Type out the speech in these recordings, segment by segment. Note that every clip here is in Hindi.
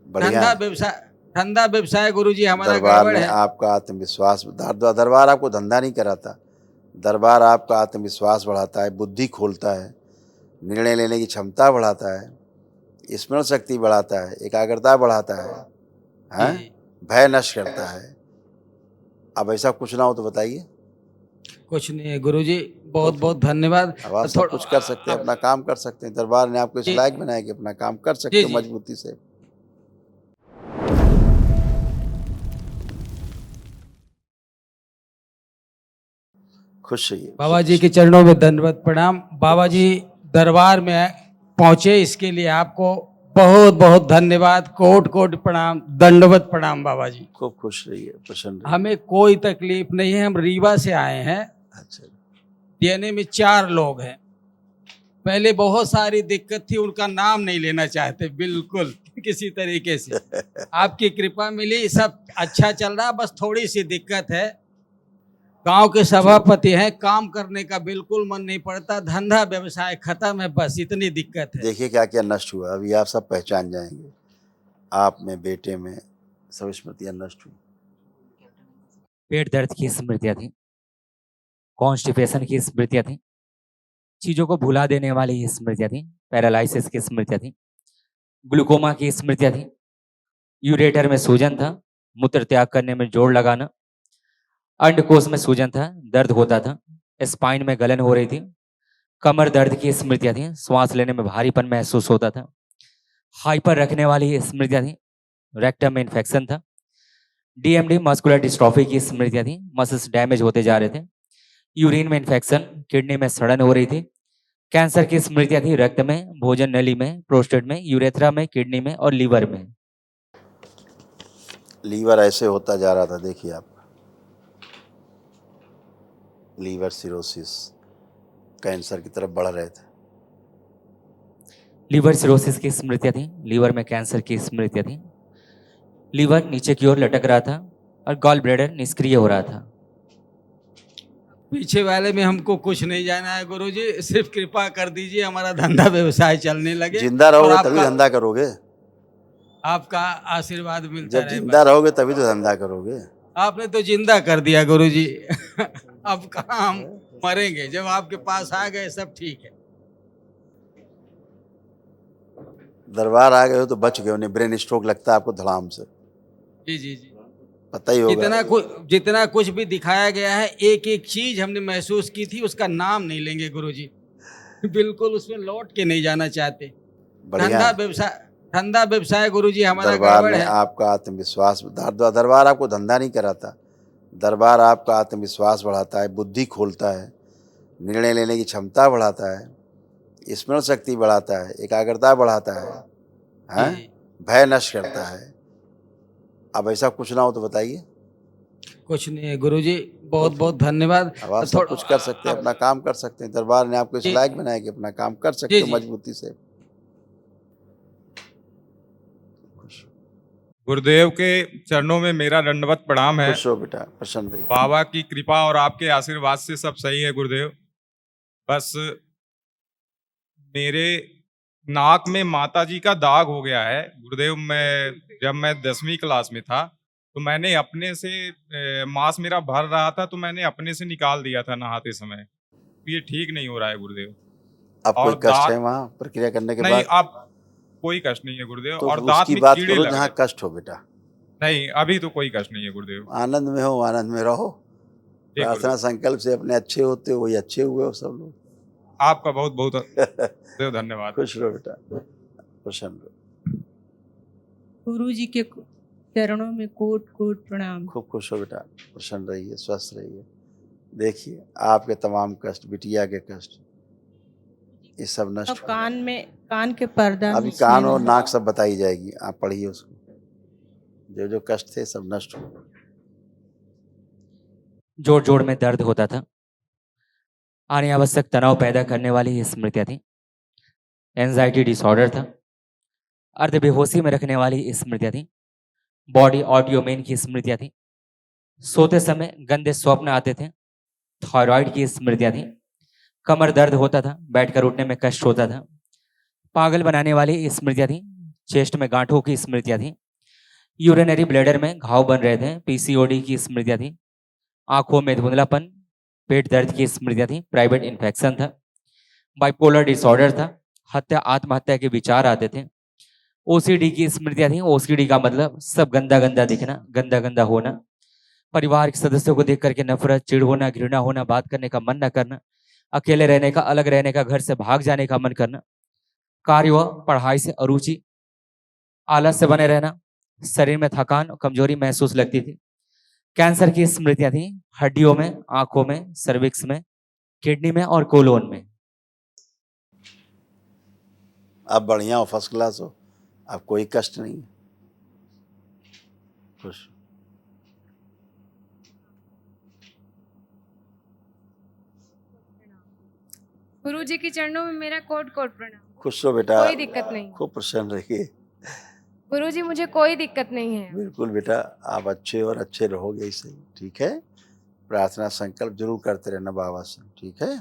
बढ़िया है। धंधा व्यवसाय गुरुजी हमारा दरबार गड़बड़ ने है। आपका आत्मविश्वास दरबार आपको धंधा नहीं कराता, दरबार आपका आत्मविश्वास बढ़ाता है, बुद्धि खोलता है, निर्णय लेने की क्षमता बढ़ाता है, स्मरण शक्ति बढ़ाता है, एकाग्रता बढ़ाता है, जी हैं? जी, भय नष्ट करता है। अब ऐसा कुछ ना हो तो बताइए। कुछ नहीं है गुरुजी, बहुत तो बहुत धन्यवाद। अब आप सब कुछ कर सकते हैं, अपना काम कर सकते हैं। दरबार ने आपको इस जी लायक बनाया कि अपना काम कर जी सकते हो जी, मजबूती से। खुश रहिए। बाबा जी के चरणों में दंडवत प्रणाम। बाबा जी दरबार में पहुंचे, इसके लिए आपको बहुत बहुत धन्यवाद, कोट कोट प्रणाम, दंडवत प्रणाम बाबा जी। खूब खुश रहिए, प्रसन्न रहिए। हमें कोई तकलीफ नहीं है, हम रीवा से आए हैं। अच्छा, डीएनए में 4 लोग हैं। पहले बहुत सारी दिक्कत थी, उनका नाम नहीं लेना चाहते बिल्कुल किसी तरीके से। आपकी कृपा मिली, सब अच्छा चल रहा, बस थोड़ी सी दिक्कत है। गांव के सभापति हैं, काम करने का बिल्कुल मन नहीं पड़ता, धंधा व्यवसाय खत्म है, बस इतनी दिक्कत है। देखिए क्या क्या नष्ट हुआ, अभी आप सब पहचान जाएंगे। आप में, बेटे में सब स्मृतियां नष्ट हुई। पेट दर्द की स्मृतियां थी, कॉन्स्टिपेशन की स्मृतियां थी, चीजों को भुला देने वाली स्मृतियां थी, पैरालिसिस की स्मृतियां थी, ग्लूकोमा की स्मृतियां थी, यूरेटर में सूजन था, मूत्र त्याग करने में जोर लगाना, अंडकोश में सूजन था, दर्द होता था, स्पाइन में गलन हो रही थी, कमर दर्द की स्मृतियां थी, श्वास लेने में भारीपन महसूस होता था, हाइपर रखने वाली स्मृतियां थी, रेक्टम में इन्फेक्शन था, डीएमडी मस्कुलर डिस्ट्रॉफी की स्मृतियां थी, मसल्स डैमेज होते जा रहे थे, यूरिन में इन्फेक्शन, किडनी में सड़न हो रही थी, कैंसर की स्मृतियां थी, रक्त में, भोजन नली में, प्रोस्टेट में, यूरेथ्रा में, किडनी में और लीवर में। लीवर ऐसे होता जा रहा था, देखिए आप, लीवर सिरोसिस, कैंसर की तरफ बढ़ रहे थे। लीवर सिरोसिस की स्मृतियां थी, लीवर में कैंसर की स्मृतियां थी, लीवर नीचे की ओर लटक रहा था और गॉल ब्लैडर निष्क्रिय हो रहा था। पीछे वाले में हमको कुछ नहीं जाना है गुरुजी, सिर्फ कृपा कर दीजिए, हमारा धंधा व्यवसाय चलने लगे जिंदा और रहोगे तभी धंधा करोगे। आपका आशीर्वाद मिलता जब रहे जिंदा बस। रहोगे तभी तो धंधा करोगे। आपने तो जिंदा कर दिया गुरुजी अब कहाँ हम मरेंगे, जब आपके पास आ गए सब ठीक है। दरबार आ गए हो तो बच गए, उन्हें ब्रेन स्ट्रोक लगता है आपको धड़ाम से, जी जी जी, पता ही होगा। जितना कुछ भी दिखाया गया है, एक एक चीज हमने महसूस की थी, उसका नाम नहीं लेंगे गुरुजी बिल्कुल उसमें लौट के नहीं जाना चाहते। बढ़िया है। धंधा व्यवसाय गुरुजी हमारा दरबार गड़बड़ ने है। आपका आत्मविश्वास दरबार आपको धंधा नहीं कराता, दरबार आपका आत्मविश्वास बढ़ाता है, बुद्धि खोलता है, निर्णय लेने की क्षमता बढ़ाता है, स्मरण शक्ति बढ़ाता है, एकाग्रता बढ़ाता है, जी हैं? जी, भय नष्ट करता है। अब ऐसा कुछ ना हो तो बताइए। कुछ नहीं है गुरुजी, बहुत तो बहुत धन्यवाद। अब आप सब कुछ कर सकते हैं, अपना काम कर सकते हैं। दरबार ने आपको इस जी लायक बनाया कि अपना काम कर सकते जी हो जी, मजबूती से। गुरुदेव के चरणों में मेरा दंडवत प्रणाम है। खुश हो बेटा, प्रसन्न रहिए। बाबा की कृपा और आपके आशीर्वाद से सब सही है गुरुदेव। बस मेरे नाक में माता जी का दाग हो गया है गुरुदेव। जब मैं 10वीं क्लास में था तो मैंने अपने से मांस मेरा भर रहा था तो मैंने अपने से निकाल दिया था नहाते समय। ये ठीक नहीं हो रहा है गुरुदेव। अब कोई और कष्ट है दांत वहाँ प्रक्रिया करने के नहीं, बाद? अब कोई कष्ट नहीं है गुरुदेव। तो और दांत उसकी में बात कीड़े करो लग जहाँ रहे। कष्ट हो बेटा। नहीं, अभी तो कोई कष्ट नहीं है गुरुदेव। आनंद में हो, आनंद में रहो। ठीक प्रार्थना गुरुदेव, संकल्प से अपने अच्छे होते हो, वही अच्छे हुए हो सब लोग आपका बहुत बहुत धन्यवाद। खुश रहो बेटा, प्रसन्न रहो। गुरु जी के चरणों में कोट कोट प्रणाम। खूब खुश हो बेटा, प्रसन्न रहिए, स्वस्थ रहिए। देखिए आपके तमाम कष्ट, बिटिया के कष्ट, ये सब अब नष्ट हो। कान के पर्दा अभी में कान छेद और है। नाक सब बताई जाएगी, आप पढ़िए उसको। जो जो कष्ट थे सब नष्ट हो। जोड़ जोड़ में दर्द होता था, अनावश्यक तनाव पैदा करने वाली स्मृतियां थी, एंजाइटी डिसऑर्डर था, अर्ध बेहोशी में रखने वाली स्मृतियां थी, बॉडी ऑडियोमेन की स्मृतियां थी, सोते समय गंदे स्वप्न आते थे, थायराइड की स्मृतियां थी, कमर दर्द होता था, बैठकर उठने में कष्ट होता था, पागल बनाने वाली स्मृतियां थी, चेस्ट में गांठों की स्मृतियां थी, यूरिनरी ब्लैडर में घाव बन रहे थे, पीसीओडी की स्मृतियां थी, आंखों में धुंधलापन, पेट दर्द की स्मृतियां थी, प्राइवेट इन्फेक्शन था, बाइपोलर डिसऑर्डर था, आत्महत्या के विचार आते थे, ओसीडी की स्मृतियां थी। ओसीडी का मतलब सब गंदा गंदा दिखना, गंदा गंदा होना, परिवार के सदस्यों को देख करके नफरत, चिढ़ होना, घृणा होना, बात करने का मन न करना, अकेले रहने का, अलग रहने का, घर से भाग जाने का मन करना, कार्य व पढ़ाई से अरुचि, आलस से बने रहना, शरीर में थकान और कमजोरी महसूस लगती थी। कैंसर की स्मृतियां थी हड्डियों में, आंखों में, सर्विक्स में, किडनी में और कोलोन में। आप बढ़िया हो, फर्स्ट क्लास हो, आप कोई कष्ट नहीं है, खुश। गुरु जी के चरणों में मेरा कोट कोट प्रणाम। खुश हो बेटा, कोई दिक्कत नहीं। खूब प्रसन्न रहिए। गुरु जी मुझे कोई दिक्कत नहीं है। बिल्कुल बेटा, आप अच्छे और अच्छे रहोगे इससे, ठीक है। प्रार्थना संकल्प जरूर करते रहना बाबा से, ठीक है।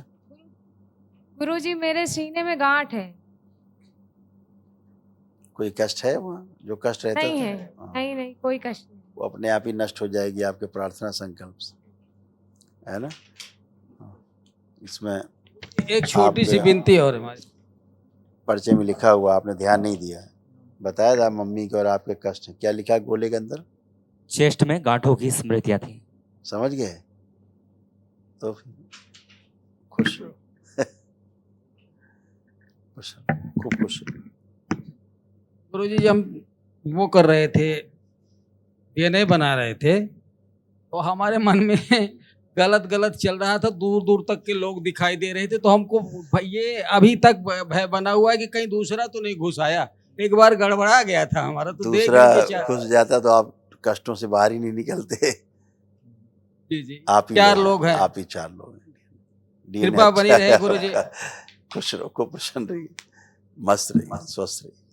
गुरु जी मेरे सीने में गांठ है। कोई कष्ट है वहाँ जो कष्ट रहता नहीं था? है, हाँ, नहीं नहीं कोई कष्ट नहीं। वो अपने आप ही नष्ट हो जाएगी आपके प्रार्थना संकल्प से, है ना। हाँ, इसमें एक छोटी सी आप- विनती और हमारी। पर्चे में लिखा हुआ, आपने ध्यान नहीं दिया है। बताया था मम्मी के और आपके कष्ट हैं। क्या लिखा है गोले के अंदर? चेस्ट में गांठों की स्मृतियां थी। समझ गए? तो फिर खुश हो। खुश हो, खूब खुश हो। गुरुजी जी हम वो कर रहे थे, डीएनए बना रहे थे, तो हमारे मन में गलत गलत चल रहा था, दूर दूर तक के लोग दिखाई दे रहे थे, तो हमको भाई ये अभी तक भय बना हुआ है कि कहीं दूसरा तो नहीं घुस आया। एक बार गड़बड़ा गया था हमारा, तो देख दूसरा लीजिए घुस जाता तो आप कष्टों से बाहर ही नहीं निकलते। जी जी आप ही 4 लोग हैं। आप ही 4 लोग हैं। DNA कृपा बनी अच्छा रहे है। गुरुजी। खुश रहो, खूब प्रसन्न रहिए, मस्त रहिए, स्वस्थ रहिए।